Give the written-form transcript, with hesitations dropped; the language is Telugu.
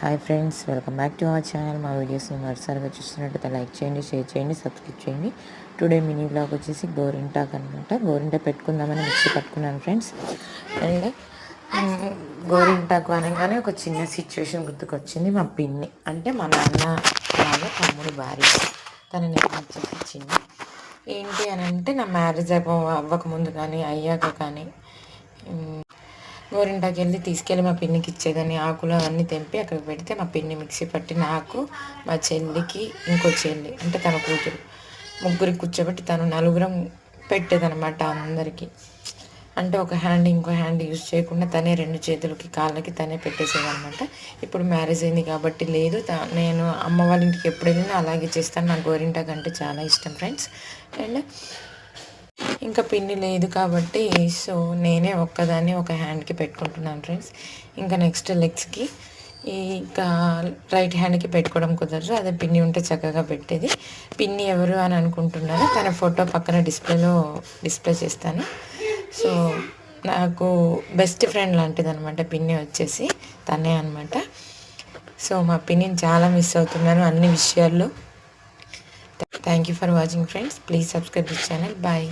Hi friends, welcome back to our channel. మా వీడియోస్ని మరోసారిగా చూస్తున్నట్టయితే లైక్ చేయండి, షేర్ చేయండి, సబ్స్క్రైబ్ చేయండి. టుడే మినీ బ్లాగ్ వచ్చేసి గోరింటాకు అనమాట. గోరింటాకు పెట్టుకుందామని మిక్సీ పట్టుకున్నాను ఫ్రెండ్స్. అండ్ గోరింటాకు అనగానే ఒక చిన్న సిచ్యువేషన్ గుర్తుకొచ్చింది. మా పిన్ని అంటే మా నాన్న వాళ్ళ తమ్ముడు భార్య, తన నేను వచ్చేసి చిన్న ఏంటి అని అంటే నా మ్యారేజ్ అవ్వకముందు కానీ అయ్యాక కానీ గోరింటాకి వెళ్ళి తీసుకెళ్ళి మా పిన్నికి ఇచ్చేదాన్ని. ఆకులు అవన్నీ తెంపి అక్కడికి పెడితే మా పిన్ని మిక్సీ పట్టి నాకు, మా చెల్లికి, ఇంకో చెల్లి అంటే తన కూతురు, ముగ్గురికి కూర్చోబెట్టి తను నలుగురం పెట్టేదనమాట అందరికీ. అంటే ఒక హ్యాండ్ ఇంకో హ్యాండ్ యూజ్ చేయకుండా తనే రెండు చేతులకి కాళ్ళకి తనే పెట్టేసేదనమాట. ఇప్పుడు మ్యారేజ్ అయింది కాబట్టి లేదు. నేను అమ్మ వాళ్ళ ఇంటికి ఎప్పుడు వెళ్ళినా అలాగే చేస్తాను. నాకు గోరింటాకు అంటే చాలా ఇష్టం ఫ్రెండ్స్. అండ్ ఇంకా పిన్ని లేదు కాబట్టి సో నేనే ఒక్కదాన్ని ఒక హ్యాండ్కి పెట్టుకుంటున్నాను ఫ్రెండ్స్. ఇంకా నెక్స్ట్ లెగ్స్కి ఇంకా రైట్ హ్యాండ్కి పెట్టుకోవడం కుదరదు. అదే పిన్ని ఉంటే చక్కగా పెట్టేది. పిన్ని ఎవరు అని అనుకుంటున్నాను, తన ఫోటో పక్కన డిస్ప్లే చేస్తాను. సో నాకు బెస్ట్ ఫ్రెండ్ లాంటిది అనమాట పిన్ని వచ్చేసి, తనే అనమాట. సో మా పిన్నిని చాలా మిస్ అవుతున్నాను అన్ని విషయాల్లో. Thank you for watching friends. Please subscribe this channel. Bye.